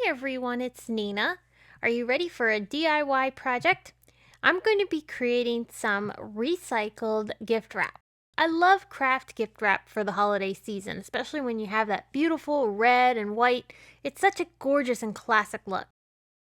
everyone, it's Nina. Are you ready for a DIY project? I'm going to be creating some recycled gift wrap. I love craft gift wrap for the holiday season, especially when you have that beautiful red and white. It's such a gorgeous and classic look.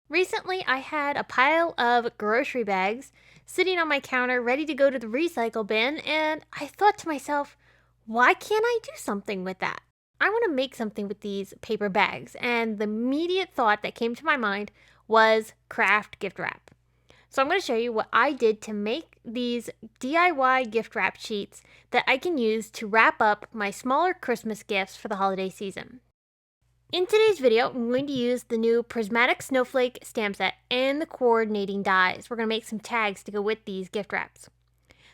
Recently, I had a pile of grocery bags sitting on my counter ready to go to the recycle bin, and I thought to myself, why can't I do something with that? I want to make something with these paper bags, and the immediate thought that came to my mind was craft gift wrap. So I'm going to show you what I did to make these DIY gift wrap sheets that I can use to wrap up my smaller Christmas gifts for the holiday season. In today's video, I'm going to use the new Prismatic Snowflake stamp set and the coordinating dies. We're going to make some tags to go with these gift wraps.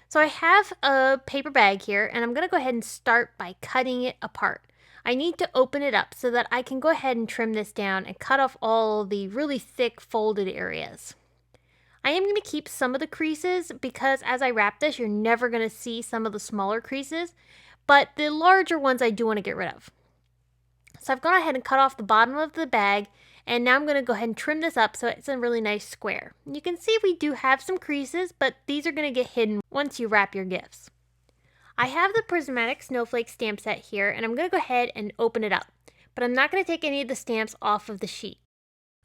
So I have a paper bag here, and I'm going to go ahead and start by cutting it apart. I need to open it up so that I can go ahead and trim this down and cut off all the really thick folded areas. I am going to keep some of the creases because as I wrap this, you're never going to see some of the smaller creases, but the larger ones I do want to get rid of. So I've gone ahead and cut off the bottom of the bag, and now I'm going to go ahead and trim this up so it's a really nice square. You can see we do have some creases, but these are going to get hidden once you wrap your gifts. I have the Prismatic Snowflake stamp set here, and I'm going to go ahead and open it up, but I'm not going to take any of the stamps off of the sheet.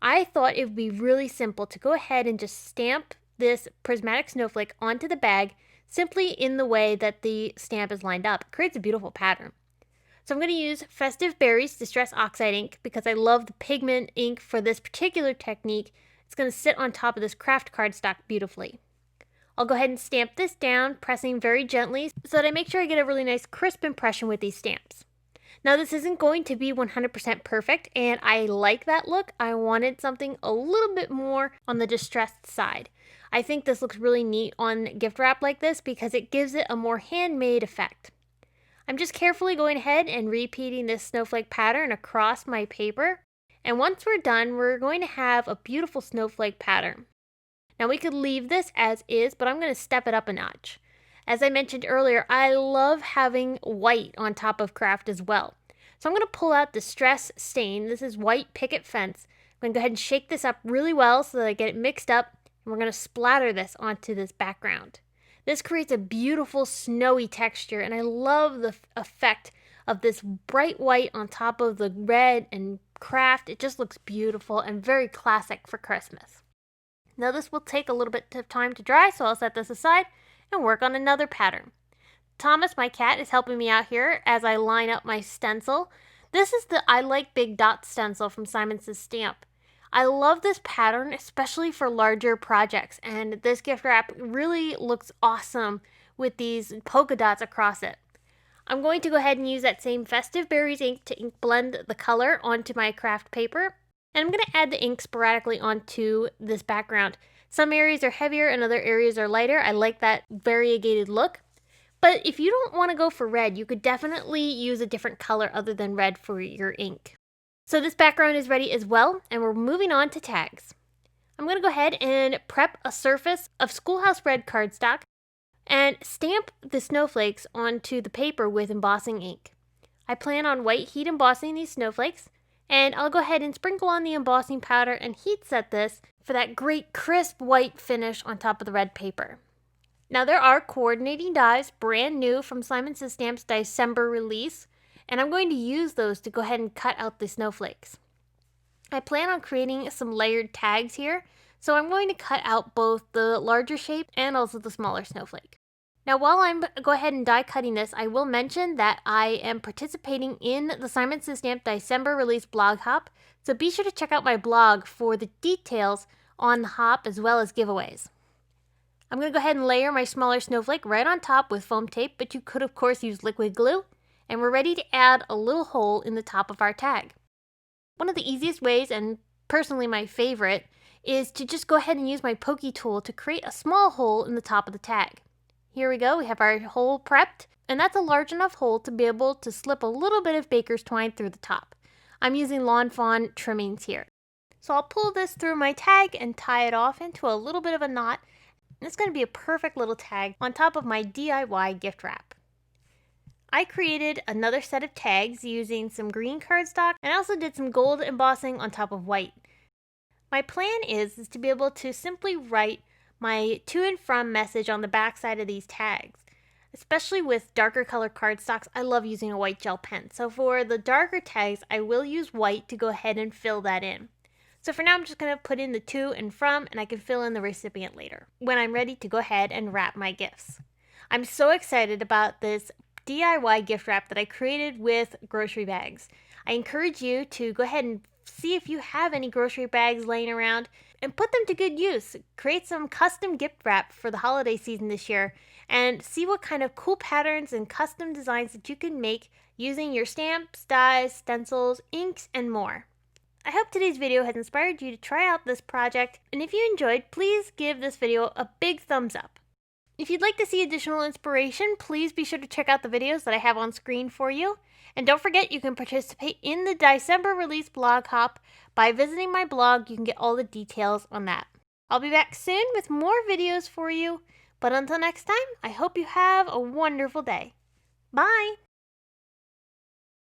I thought it would be really simple to go ahead and just stamp this Prismatic Snowflake onto the bag simply in the way that the stamp is lined up. It creates a beautiful pattern. So I'm going to use Festive Berries Distress Oxide ink because I love the pigment ink for this particular technique. It's going to sit on top of this craft cardstock beautifully. I'll go ahead and stamp this down, pressing very gently so that I make sure I get a really nice crisp impression with these stamps. Now this isn't going to be 100% perfect, and I like that look. I wanted something a little bit more on the distressed side. I think this looks really neat on gift wrap like this because it gives it a more handmade effect. I'm just carefully going ahead and repeating this snowflake pattern across my paper. And once we're done, we're going to have a beautiful snowflake pattern. Now we could leave this as is, but I'm going to step it up a notch. As I mentioned earlier, I love having white on top of craft as well. So I'm going to pull out the Stress Stain. This is white picket fence. I'm going to go ahead and shake this up really well so that I get it mixed up. And we're going to splatter this onto this background. This creates a beautiful snowy texture, and I love the effect of this bright white on top of the red and craft. It just looks beautiful and very classic for Christmas. Now this will take a little bit of time to dry, so I'll set this aside and work on another pattern. Thomas, my cat, is helping me out here as I line up my stencil. This is the I Like Big Dot stencil from Simon Says Stamp. I love this pattern, especially for larger projects, and this gift wrap really looks awesome with these polka dots across it. I'm going to go ahead and use that same Festive Berries ink to ink blend the color onto my craft paper. And I'm going to add the ink sporadically onto this background. Some areas are heavier and other areas are lighter. I like that variegated look. But if you don't want to go for red, you could definitely use a different color other than red for your ink. So this background is ready as well, and we're moving on to tags. I'm going to go ahead and prep a surface of Schoolhouse red cardstock and stamp the snowflakes onto the paper with embossing ink. I plan on white heat embossing these snowflakes. And I'll go ahead and sprinkle on the embossing powder and heat set this for that great crisp white finish on top of the red paper. Now there are coordinating dies, brand new from Simon Says Stamp's DieCember release, and I'm going to use those to go ahead and cut out the snowflakes. I plan on creating some layered tags here, so I'm going to cut out both the larger shape and also the smaller snowflake. Now while I'm go ahead and die cutting this, I will mention that I am participating in the Simon Says Stamp DieCember release blog hop, so be sure to check out my blog for the details on the hop as well as giveaways. I'm going to go ahead and layer my smaller snowflake right on top with foam tape, but you could of course use liquid glue, and we're ready to add a little hole in the top of our tag. One of the easiest ways, and personally my favorite, is to just go ahead and use my pokey tool to create a small hole in the top of the tag. Here we go, we have our hole prepped, and that's a large enough hole to be able to slip a little bit of baker's twine through the top. I'm using Fawn trimmings here. So I'll pull this through my tag and tie it off into a little bit of a knot, and it's going to be a perfect little tag on top of my DIY gift wrap. I created another set of tags using some green cardstock, and I also did some gold embossing on top of white. My plan is to be able to simply write my to and from message on the back side of these tags. Especially with darker colored cardstocks, I love using a white gel pen. So for the darker tags, I will use white to go ahead and fill that in. So for now, I'm just going to put in the to and from, and I can fill in the recipient later when I'm ready to go ahead and wrap my gifts. I'm so excited about this DIY gift wrap that I created with grocery bags. I encourage you to go ahead and see if you have any grocery bags laying around and put them to good use. Create some custom gift wrap for the holiday season this year and see what kind of cool patterns and custom designs that you can make using your stamps, dies, stencils, inks, and more. I hope today's video has inspired you to try out this project, and if you enjoyed, please give this video a big thumbs up. If you'd like to see additional inspiration, please be sure to check out the videos that I have on screen for you. And don't forget, you can participate in the DieCember release blog hop by visiting my blog. You can get all the details on that. I'll be back soon with more videos for you. But until next time, I hope you have a wonderful day. Bye!